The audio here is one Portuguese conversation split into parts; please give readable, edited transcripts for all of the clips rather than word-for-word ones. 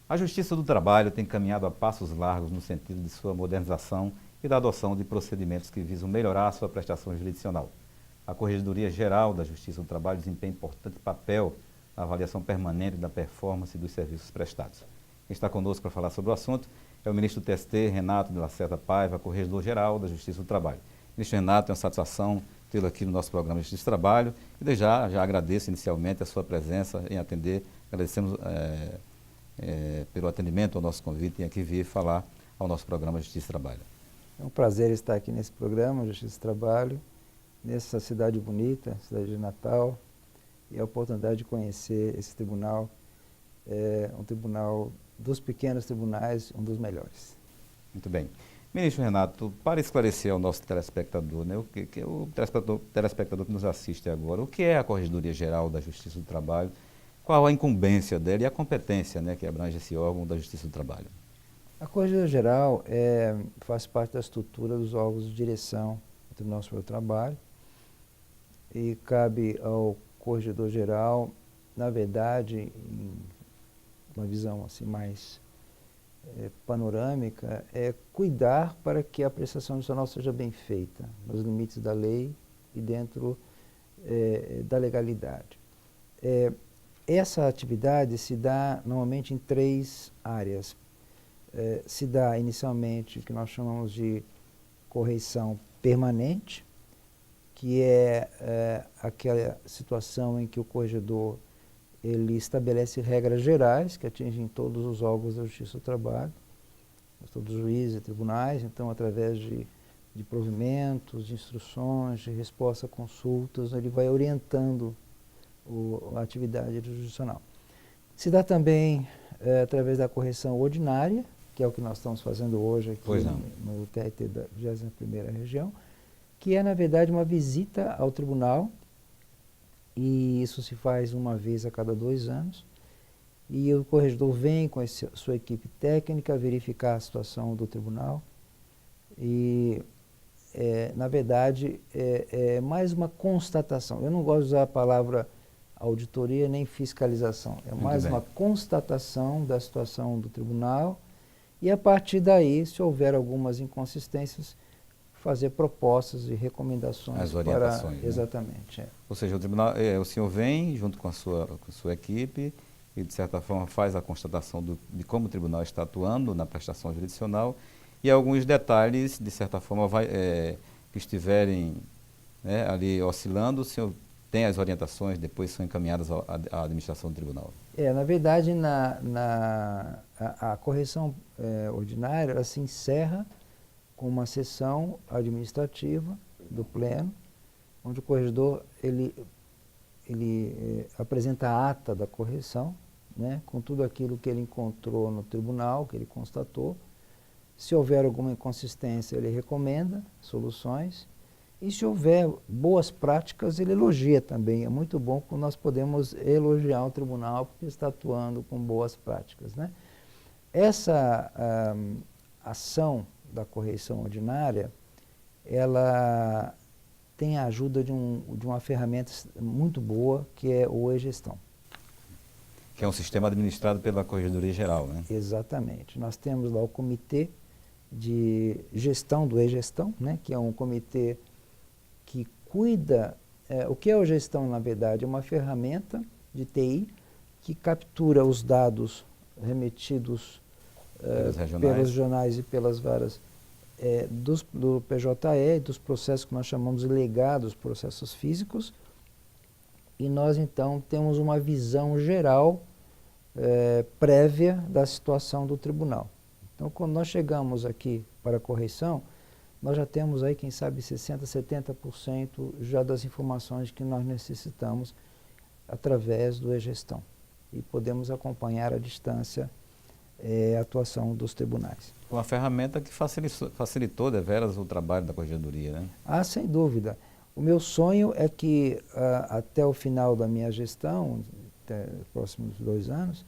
A Justiça do Trabalho tem caminhado a passos largos no sentido de sua modernização e da adoção de procedimentos que visam melhorar a sua prestação jurisdicional. A Corregedoria Geral da Justiça do Trabalho desempenha importante papel na avaliação permanente da performance dos serviços prestados. Quem está conosco para falar sobre o assunto é o ministro do TST, Renato de Lacerda Paiva, Corregedor-Geral da Justiça do Trabalho. Ministro Renato, é uma satisfação tê-lo aqui no nosso programa de Justiça do Trabalho e desde já agradeço inicialmente a sua presença em atender, agradecemos pelo atendimento ao nosso convite em aqui vir falar ao nosso programa Justiça do Trabalho. É um prazer estar aqui nesse programa Justiça do Trabalho, nessa cidade bonita, cidade de Natal, e a oportunidade de conhecer esse tribunal, um tribunal dos pequenos tribunais, um dos melhores. Muito bem. Ministro Renato, para esclarecer ao nosso telespectador, né, o telespectador que nos assiste agora, o que é a Corregedoria Geral da Justiça do Trabalho, qual a incumbência dela e a competência, né, que abrange esse órgão da Justiça do Trabalho? A Corregedoria Geral faz parte da estrutura dos órgãos de direção do Tribunal Superior do Trabalho e cabe ao Corregedor Geral, na verdade, em uma visão assim mais panorâmica, cuidar para que a prestação judicial seja bem feita, nos limites da lei e dentro da legalidade. Essa atividade se dá normalmente em três áreas. Se dá inicialmente o que nós chamamos de correição permanente, que é aquela situação em que o corregedor ele estabelece regras gerais que atingem todos os órgãos da Justiça do Trabalho, todos os juízes e tribunais, então através de provimentos, de instruções, de resposta a consultas, ele vai orientando a atividade jurisdicional. Se dá também através da correção ordinária, que é o que nós estamos fazendo hoje aqui no TRT da 21ª Região, que é, na verdade, uma visita ao tribunal, e isso se faz uma vez a cada 2 anos, e o corregedor vem com sua equipe técnica verificar a situação do tribunal, e, na verdade, é mais uma constatação. Eu não gosto de usar a palavra auditoria nem fiscalização, é mais uma constatação da situação do tribunal, e a partir daí, se houver algumas inconsistências, fazer propostas e recomendações. As orientações. Para, exatamente. Ou seja, o tribunal, o senhor vem junto com a sua equipe e, de certa forma, faz a constatação de como o tribunal está atuando na prestação jurisdicional e alguns detalhes, de certa forma, que estiverem ali oscilando, o senhor tem as orientações, depois são encaminhadas à administração do tribunal. Na verdade, a correção ordinária ela se encerra com uma sessão administrativa do pleno, onde o corregedor ele apresenta a ata da correção, né, com tudo aquilo que ele encontrou no tribunal, que ele constatou. Se houver alguma inconsistência, ele recomenda soluções. E se houver boas práticas, ele elogia também. É muito bom quando nós podemos elogiar o tribunal porque está atuando com boas práticas, né? Essa ação da correição ordinária, ela tem a ajuda de uma ferramenta muito boa, que é o e-gestão. Que é um sistema administrado pela Corregedoria Geral, né? Exatamente. Nós temos lá o Comitê de Gestão do e-gestão, né, que é um comitê que cuida... o que é o gestão, na verdade? É uma ferramenta de TI que captura os dados remetidos pelos jornais e pelas varas do PJE, dos processos que nós chamamos de legados, processos físicos, e nós então temos uma visão geral prévia da situação do tribunal. Então, quando nós chegamos aqui para a correição, nós já temos aí, quem sabe, 60%, 70% já das informações que nós necessitamos através do e-gestão. E podemos acompanhar à distância a atuação dos tribunais. Uma ferramenta que facilitou deveras o trabalho da Corregedoria, né? Ah, sem dúvida. O meu sonho é que até o final da minha gestão, até os próximos 2 anos,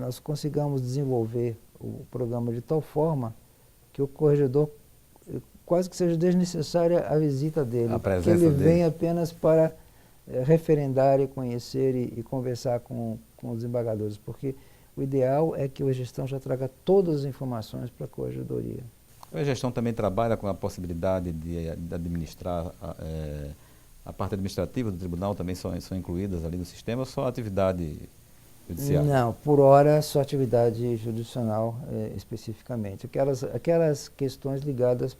nós consigamos desenvolver o programa de tal forma que o corregedor quase que seja desnecessária a visita dele, que ele venha apenas para referendar e conhecer e conversar com os desembargadores, porque O ideal é que a gestão já traga todas as informações para a corregedoria. A gestão também trabalha com a possibilidade de administrar a parte administrativa do tribunal, também são incluídas ali no sistema, ou só a atividade judiciária? Não, por hora só atividade judicional especificamente. Aquelas questões ligadas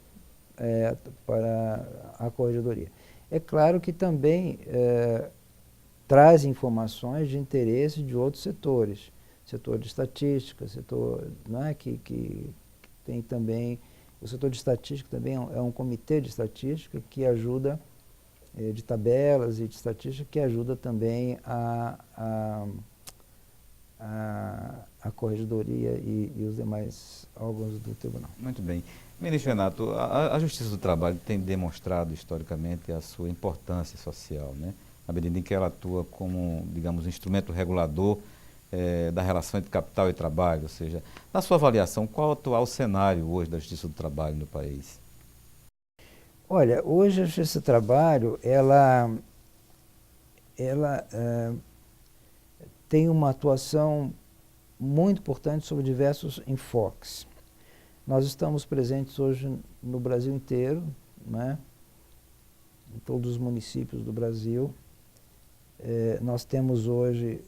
para a corregedoria. É claro que também traz informações de interesse de outros setores. Setor de estatística, setor, não é, que tem também... O setor de estatística também é um comitê de estatística que ajuda, de tabelas e de estatística, que ajuda também a corregedoria e os demais órgãos do tribunal. Muito bem. Ministro Renato, a Justiça do Trabalho tem demonstrado historicamente a sua importância social, né? À medida em que ela atua como, digamos, instrumento regulador da relação entre capital e trabalho, ou seja, na sua avaliação, qual é o atual cenário hoje da Justiça do Trabalho no país? Olha, hoje a Justiça do Trabalho, ela tem uma atuação muito importante sobre diversos enfoques. Nós estamos presentes hoje no Brasil inteiro, né? Em todos os municípios do Brasil. Nós temos hoje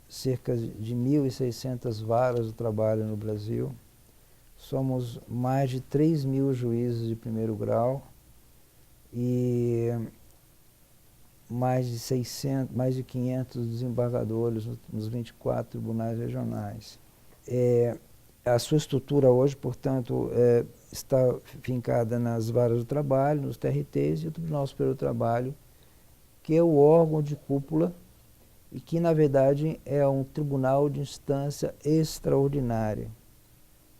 cerca de 1.600 varas do trabalho no Brasil. Somos mais de 3.000 juízes de primeiro grau e mais de 500 desembargadores nos 24 tribunais regionais. A sua estrutura hoje, portanto, está fincada nas varas do trabalho, nos TRTs e o Tribunal Superior do Trabalho, que é o órgão de cúpula e que, na verdade, é um tribunal de instância extraordinária.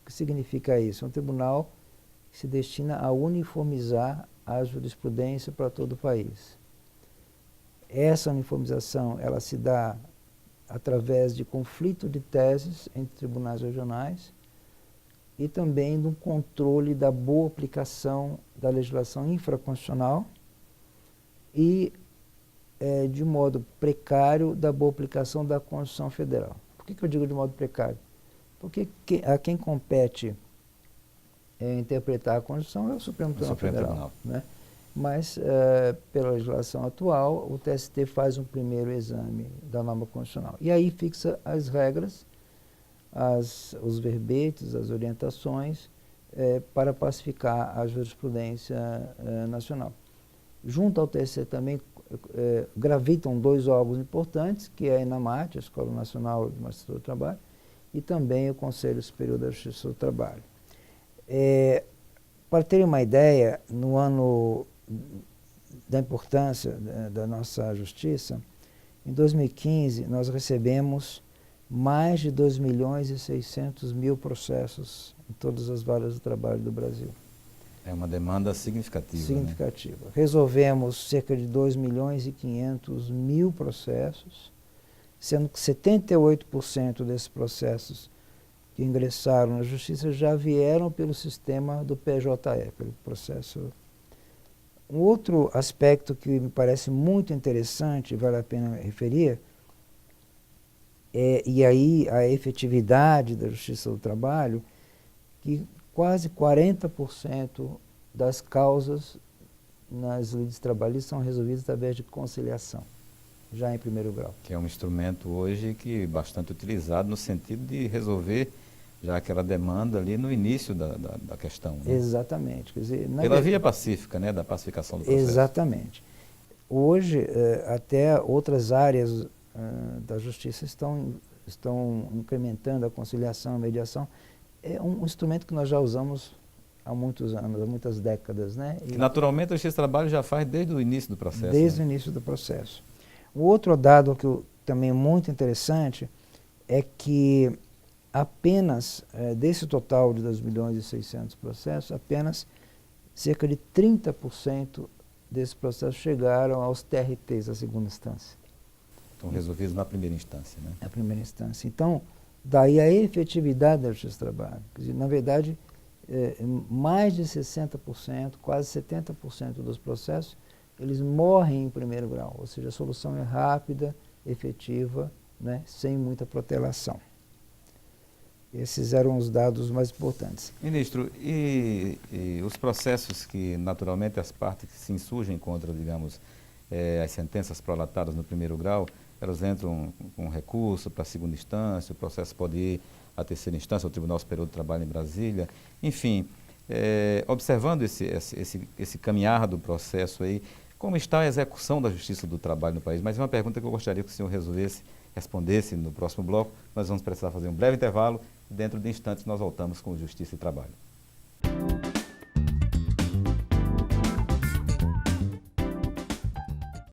O que significa isso? É um tribunal que se destina a uniformizar a jurisprudência para todo o país. Essa uniformização, ela se dá através de conflito de teses entre tribunais regionais e também do controle da boa aplicação da legislação infraconstitucional e, de modo precário, da boa aplicação da Constituição Federal. Por que eu digo de modo precário? Porque a quem compete interpretar a Constituição é o Supremo Tribunal Federal. Né? Mas, pela legislação atual, o TST faz um primeiro exame da norma constitucional. E aí fixa as regras, os verbetes, as orientações, para pacificar a jurisprudência nacional. Junto ao TST também gravitam dois órgãos importantes, que é a ENAMAT, a Escola Nacional de Magistratura do Trabalho, e também o Conselho Superior da Justiça do Trabalho. Para terem uma ideia, no ano da importância da nossa justiça, em 2015 nós recebemos mais de 2.600.000 processos em todas as varas do trabalho do Brasil. É uma demanda significativa. Significativa. Né? Resolvemos cerca de 2.500.000 processos, sendo que 78% desses processos que ingressaram na justiça já vieram pelo sistema do PJE, pelo processo. Um outro aspecto que me parece muito interessante, vale a pena referir, e aí a efetividade da Justiça do Trabalho, que quase 40% das causas nas lides trabalhistas são resolvidas através de conciliação, já em primeiro grau. Que é um instrumento hoje que é bastante utilizado no sentido de resolver já aquela demanda ali no início da questão. Né? Exatamente. Quer dizer, pela via pacífica, né, da pacificação do processo. Exatamente. Hoje, até outras áreas da justiça estão incrementando a conciliação, a mediação. É um instrumento que nós já usamos há muitos anos, há muitas décadas. Né? Que naturalmente a Justiça do Trabalho já faz desde o início do processo. Desde o início do processo. Um outro dado que também é muito interessante é que apenas, desse total de 2.600.000 processos, apenas cerca de 30% desses processos chegaram aos TRTs, a segunda instância. Estão resolvidos na primeira instância, né? Na primeira instância. Então, daí a efetividade da Justiça do Trabalho. Quer dizer, na verdade, mais de 60%, quase 70% dos processos, eles morrem em primeiro grau. Ou seja, a solução é rápida, efetiva, né, sem muita protelação. Esses eram os dados mais importantes. Ministro, e os processos que, naturalmente, as partes que se insurgem contra, digamos, as sentenças prolatadas no primeiro grau, elas entram com recurso para a segunda instância, o processo pode ir à terceira instância, ao Tribunal Superior do Trabalho em Brasília, enfim, observando esse caminhar do processo aí, como está a execução da Justiça do Trabalho no país? Mas é uma pergunta que eu gostaria que o senhor respondesse no próximo bloco. Nós vamos precisar fazer um breve intervalo e dentro de instantes nós voltamos com Justiça e Trabalho.